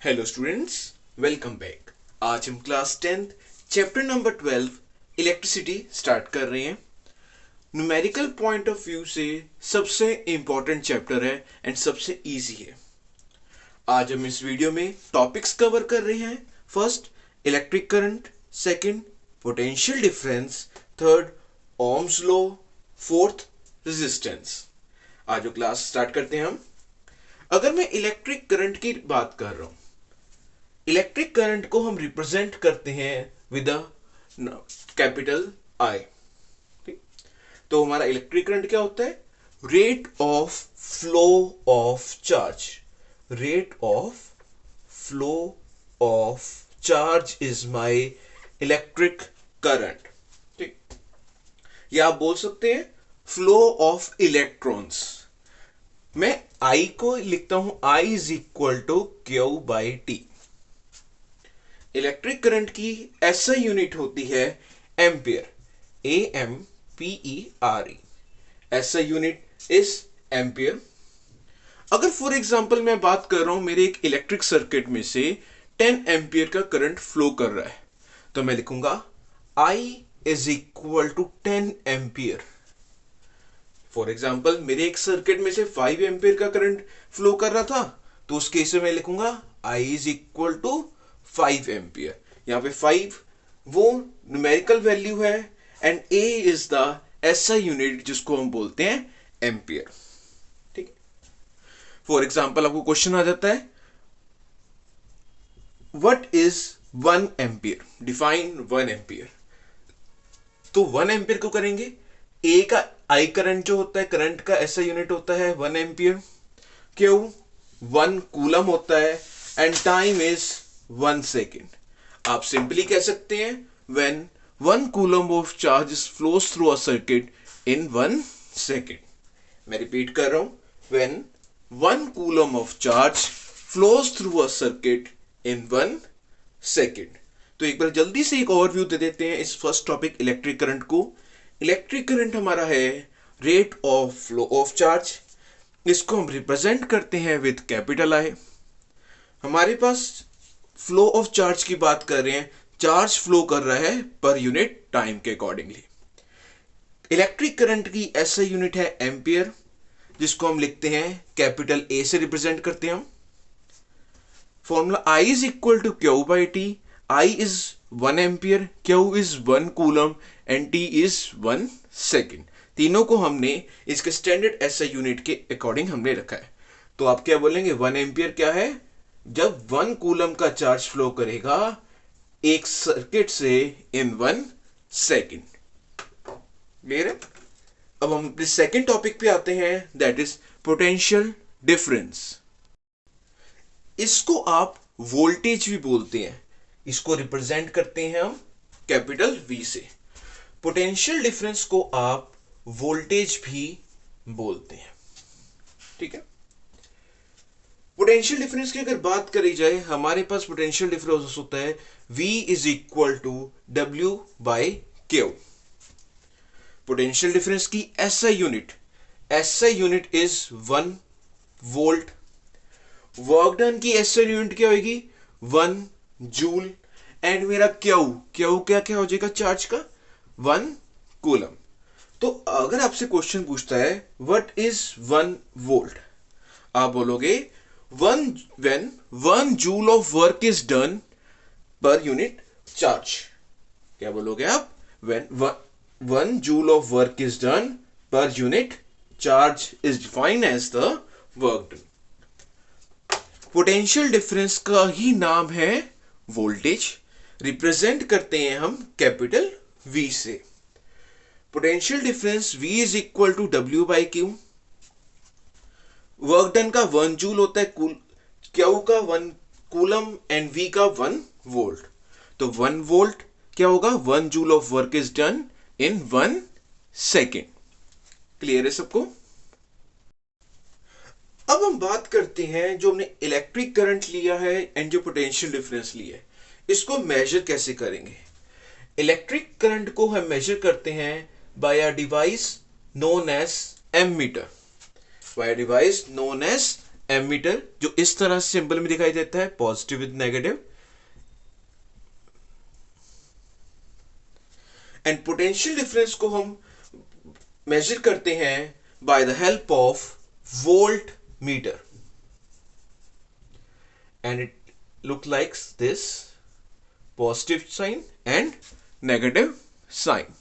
Hello students, welcome back. आज हम class 10th chapter number 12 electricity start कर रहे हैं। न्यूमेरिकल पॉइंट ऑफ व्यू से सबसे इंपॉर्टेंट चैप्टर है एंड सबसे इजी है। आज हम इस वीडियो में टॉपिक्स कवर कर रहे हैं। First, electric current. Second, potential difference. Third, Ohm's law. Fourth, resistance. आज जो क्लास स्टार्ट करते हैं हम। अगर मैं इलेक्ट्रिक करंट की बात कर रहा हूं, इलेक्ट्रिक करंट को हम रिप्रेजेंट करते हैं विद अ कैपिटल आई। तो हमारा इलेक्ट्रिक करंट क्या होता है? Rate of flow of charge. Rate of flow of charge is my electric current. ठीक, या आप बोल सकते हैं फ्लो ऑफ इलेक्ट्रॉन्स। मैं आई को लिखता हूं, I is equal to Q by T. Electric current की एसआई यूनिट होती है ampere. AMPERE। SI unit is ampere. अगर फॉर एग्जांपल मैं बात कर रहा हूं मेरे एक इलेक्ट्रिक सर्किट में से 10 एम्पियर का करंट फ्लो कर रहा है, तो मैं लिखूंगा I is equal to 10 ampere. For example मेरे एक सर्किट में से 5 एम्पियर का करंट फ्लो कर रहा था, तो उस केस में मैं लिखूंगा I is equal to 5 ampere. यहां पे 5 वो न्यूमेरिकल वैल्यू है and A is the SI unit जिसको हम बोलते हैं एम्पियर। ठीक, फॉर एग्जाम्पल आपको क्वेश्चन आ जाता है what is 1 ampere, define 1 ampere. तो 1 एम्पियर को करेंगे, ए का आई करंट जो होता है, करंट का ऐसा यूनिट होता है 1 एम्पियर। क्यू 1 कूलम होता है एंड टाइम इज 1 सेकेंड। आप सिंपली कह सकते हैं when 1 coulomb of charge flows through a circuit in 1 second. मैं रिपीट कर रहा हूं, when 1 coulomb of charge flows through a circuit in 1 second. तो एक बार जल्दी से एक ओवरव्यू दे देते हैं इस फर्स्ट टॉपिक इलेक्ट्रिक करंट को। इलेक्ट्रिक करंट हमारा है rate of flow of charge. इसको हम रिप्रेजेंट करते हैं विद कैपिटल आई। हमारे पास फ्लो ऑफ चार्ज की बात कर रहे हैं, चार्ज फ्लो कर रहा है पर यूनिट टाइम के अकॉर्डिंगली। इलेक्ट्रिक करंट की ऐसा यूनिट है एम्पियर, जिसको हम लिखते हैं कैपिटल ए से रिप्रेजेंट करते हैं हम। Formula I is equal to Q by T. I is 1 ampere, Q is 1 coulomb and T is 1 second. तीनों को हमने इसके स्टैंडर्ड एसआई यूनिट के अकॉर्डिंग हमने रखा है। तो आप क्या बोलेंगे, 1 एम्पियर क्या है? जब 1 कूलम का चार्ज फ्लो करेगा एक सर्किट से इन 1 सेकेंड। क्लियर है? अब हम अपने सेकेंड टॉपिक पे आते हैं, दैट इज पोटेंशियल डिफरेंस। इसको आप वोल्टेज भी बोलते हैं। इसको रिप्रेजेंट करते हैं हम कैपिटल V से। पोटेंशियल डिफरेंस को आप वोल्टेज भी बोलते हैं। ठीक है, पोटेंशियल डिफरेंस की अगर बात करी जाए, हमारे पास पोटेंशियल डिफरेंस होता है V is equal to W by Q। Potential difference की SI unit is 1 volt. Work done की एसआई यूनिट क्या होगी? 1 जूल। एंड मेरा क्यू क्या क्या हो जाएगा चार्ज का? 1 कूलम। तो अगर आपसे क्वेश्चन पूछता है व्हाट इज 1 वोल्ट, आप बोलोगे when 1 joule of work is done per unit charge. क्या बोलोगे आप? When 1 joule of work is done per unit charge is defined as the work done. Potential difference का ही नाम है वोल्टेज। रिप्रेजेंट करते हैं हम कैपिटल V से। Potential difference V is equal to W by Q। Work done का 1 joule होता है, Q का 1 कूलम एंड V का 1 वोल्ट। तो 1 वोल्ट क्या होगा? 1 joule of work is done in 1 second. Clear है सबको? अब हम बात करते हैं जो हमने इलेक्ट्रिक करंट लिया है एंड जो पोटेंशियल डिफरेंस लिया है, इसको मेजर कैसे करेंगे। इलेक्ट्रिक करंट को हम मेजर करते हैं by a device known as ammeter. By device known as ammeter जो इस तरह से सिंबल में दिखाई देता है, positive with negative. And potential difference को हम मेजर करते हैं by the help of volt meter, and it look like this, positive sign and negative sign.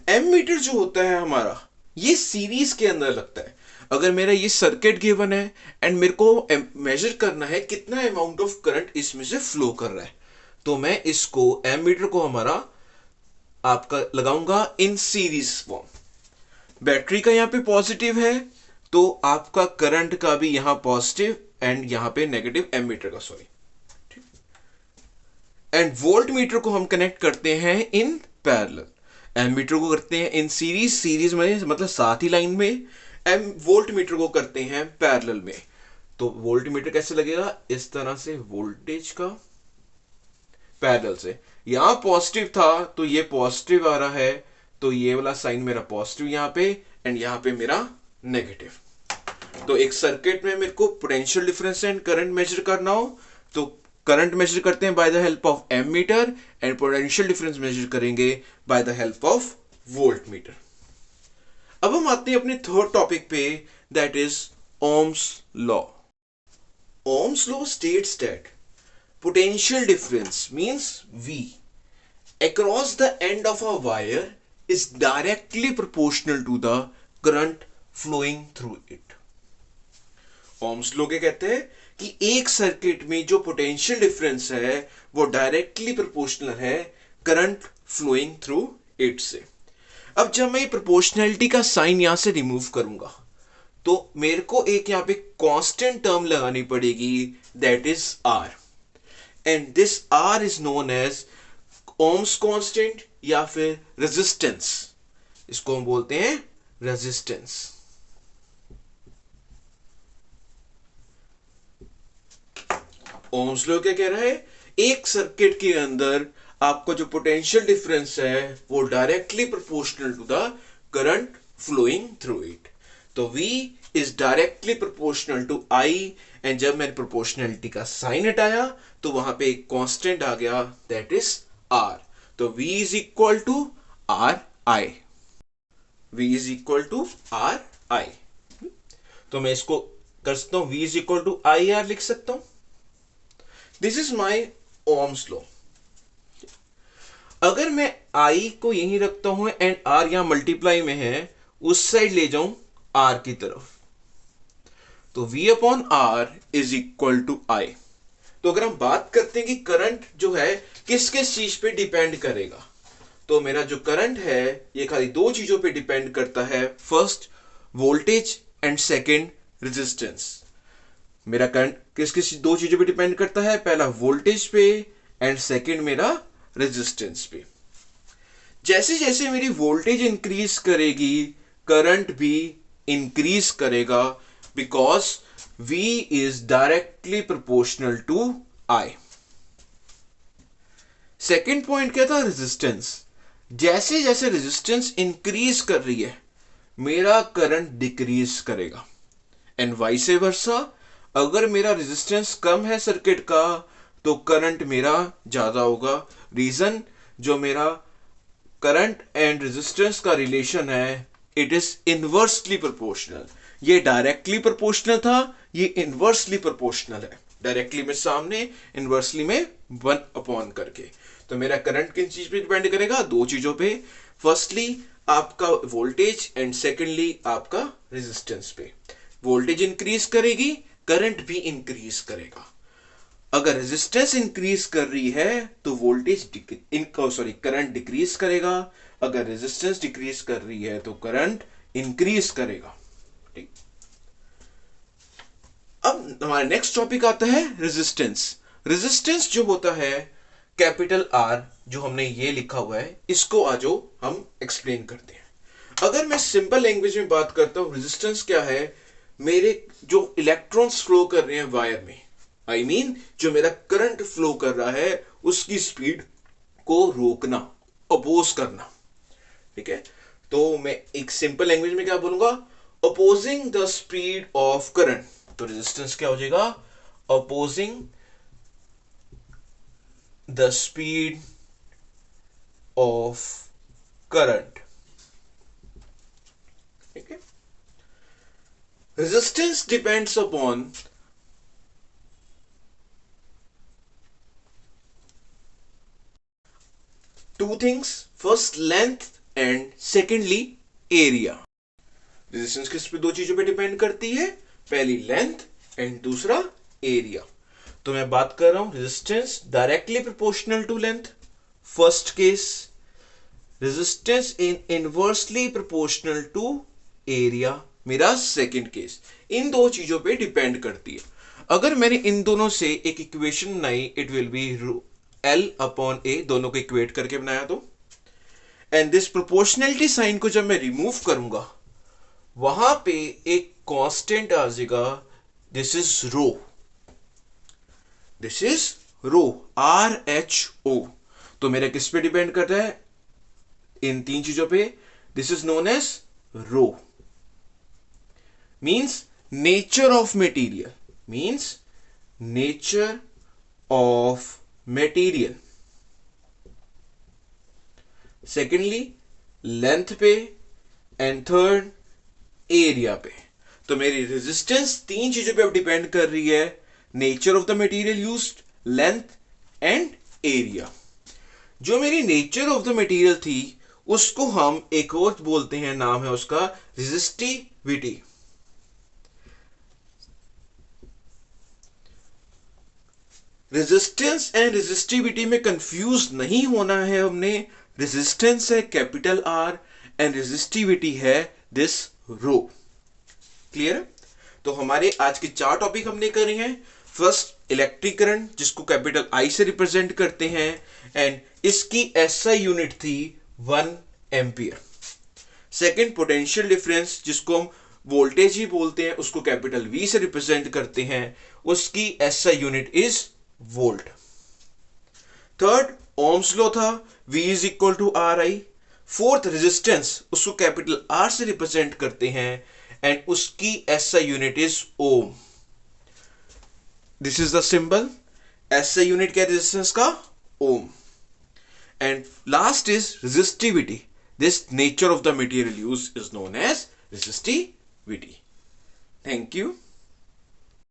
Ammeter जो होता है हमारा, ये सीरीज के अंदर लगता है। अगर मेरा ये सर्किट गिवन है एंड मेरे को मेजर करना है कितना अमाउंट ऑफ करंट इसमें से फ्लो कर रहा है, तो मैं इसको एमीटर को हमारा आपका लगाऊंगा इन सीरीज फॉर्म। बैटरी का यहां पे पॉजिटिव है तो आपका करंट का भी यहां पॉजिटिव एंड यहां पे नेगेटिव, एमीटर का सॉरी। एंड वोल्ट मीटर को हम कनेक्ट करते हैं इन पैरेलल, एमीटर को करते हैं इन सीरीज, सीरीज में मतलब साथ ही लाइन में, वोल्ट मीटर को करते हैं पैरेलल में। तो वोल्ट मीटर कैसे लगेगा, इस तरह से वोल्टेज का पैरेलल से, यहां पॉजिटिव था तो ये पॉजिटिव आ रहा है, तो ये वाला साइन मेरा पॉजिटिव यहां पे एंड यहां पे मेरा नेगेटिव। तो एक सर्किट में मेरे को potential difference and current measure करना हो तो करंट मेजर करते हैं by the help of ammeter and potential difference measure करेंगे by the help of volt meter. अब हम आते हैं अपने थर्ड टॉपिक पे, that is Ohm's law. Ohm's law states that potential difference means V across the end of a wire is directly proportional to the current flowing through it. Ohm's law क्या कहते हैं कि एक circuit में जो potential difference है वो directly proportional है करंट फ्लोइंग थ्रू इट से। अब जब मैं प्रोपोर्शनैलिटी का साइन यहां से रिमूव करूंगा तो मेरे को एक यहां पे कांस्टेंट टर्म लगानी पड़ेगी, that is R, and this R is known as Ohm's constant या फिर रेजिस्टेंस, इसको हम बोलते हैं रेजिस्टेंस। ओम्स लॉ क्या कह रहा है, एक सर्किट के अंदर आपका जो पोटेंशियल डिफरेंस है वो directly proportional to the current flowing through it. तो V is directly proportional to I, and जब मैंने प्रोपोर्शनैलिटी का साइन हटाया तो वहां पे एक कांस्टेंट आ गया, दैट इज R। तो V is equal to R I, V is equal to R I. तो मैं इसको कर सकता हूं, V is equal to I R लिख सकता हूं। This is my Ohm's law. अगर मैं I को यहीं रखता हूं एंड R यहां मल्टीप्लाई में है, उस साइड ले जाऊं R की तरफ, तो V upon R is equal to I। तो अगर हम बात करते हैं कि करंट जो है किस किस चीज पे डिपेंड करेगा, तो मेरा जो करंट है ये खाली दो चीजों पे डिपेंड करता है, first voltage and second resistance. मेरा करंट किस किस दो चीजों पे डिपेंड करता है, पहला वोल्टेज पे एंड सेकंड मेरा रेजिस्टेंस पे। जैसे जैसे मेरी वोल्टेज इंक्रीज करेगी करंट भी इंक्रीज करेगा, because V is directly proportional to I। Second point क्या था, रेजिस्टेंस। जैसे जैसे रेजिस्टेंस इंक्रीज कर रही है मेरा करंट डिक्रीज करेगा, एंड वाइस वर्सा। अगर मेरा रेजिस्टेंस कम है सर्किट का तो करंट मेरा ज्यादा होगा। रीजन, जो मेरा करंट एंड रेजिस्टेंस का रिलेशन है इट इज इनवर्सली प्रोपोर्शनल। ये डायरेक्टली प्रोपोर्शनल था, ये इनवर्सली प्रोपोर्शनल है, डायरेक्टली में सामने, इनवर्सली में 1 अपॉन करके। तो मेरा करंट किन चीज पे डिपेंड करेगा, दो चीजों पे, फर्स्टली आपका वोल्टेज एंड सेकेंडली आपका रेजिस्टेंस पे। वोल्टेज इंक्रीज करेगी करंट भी इंक्रीज करेगा। अगर रेजिस्टेंस इंक्रीज कर रही है तो वोल्टेज करंट डिक्रीज करेगा, अगर रेजिस्टेंस डिक्रीज कर रही है तो करंट इंक्रीज करेगा। ठीक, अब हमारा नेक्स्ट टॉपिक आता है रेजिस्टेंस। रेजिस्टेंस जो होता है कैपिटल R, जो हमने ये लिखा हुआ है, इसको आज हम एक्सप्लेन करते हैं। अगर मैं सिंपल लैंग्वेज में बात करता हूं, रेजिस्टेंस क्या है, मेरे जो इलेक्ट्रॉन्स फ्लो कर रहे हैं वायर में, I mean, जो मेरा करंट फ्लो कर रहा है उसकी स्पीड को रोकना, अपोज करना। ठीक है, तो मैं एक सिंपल लैंग्वेज में क्या बोलूंगा, opposing the speed of current. तो रेजिस्टेंस क्या हो जाएगा, opposing the speed of current. ठीक है, resistance depends upon two things, first length and secondly area. Resistance किस पे, दो चीजों पे डिपेंड करती है, पहली लेंथ एंड दूसरा एरिया। तो मैं बात कर रहा हूं resistance directly proportional to length, first case, resistance in inversely proportional to area, मेरा सेकंड केस। इन दो चीजों पे डिपेंड करती है। अगर मैंने इन दोनों से एक इक्वेशन बनाई, it will be L upon A, दोनों को इक्वेट करके बनाया तो, एंड दिस प्रोपोर्शनलिटी साइन को जब मैं रिमूव करूंगा, वहां पे एक कांस्टेंट आ जाएगा, this is rho, this is rho, RHO। तो मेरा किस पे डिपेंड कर रहा है, इन तीन चीजों पे। This is known as rho, means nature of material, means nature of material. Secondly length पे, एंड थर्ड एरिया पे। तो मेरी रेजिस्टेंस तीन चीजों पे अब डिपेंड कर रही है, nature of the material used, length and area. जो मेरी नेचर ऑफ द मटेरियल थी उसको हम एक और बोलते हैं, नाम है उसका रेजिस्टिविटी। रेजिस्टेंस एंड रेजिस्टिविटी में कंफ्यूज नहीं होना है हमने। रेजिस्टेंस है कैपिटल R एंड रेजिस्टिविटी है दिस रो। क्लियर? तो हमारे आज के चार टॉपिक हमने करे हैं। फर्स्ट इलेक्ट्रिक करंट, जिसको कैपिटल I से रिप्रेजेंट करते हैं, एंड इसकी SI यूनिट थी 1 एम्पियर। सेकेंड पोटेंशियल डिफरेंस, जिसको हम वोल्टेज ही बोलते हैं, उसको कैपिटल V से रिप्रेजेंट करते हैं, उसकी SI unit is volt. Third Ohm's law था, V is equal to RI। Fourth resistance, उसको कैपिटल R से रिप्रेजेंट करते हैं, एंड उसकी SI unit is ohm. This is the symbol, SI unit क्या है रेजिस्टेंस का, ohm. And last is resistivity, this nature of the material use is known as resistivity. Thank you.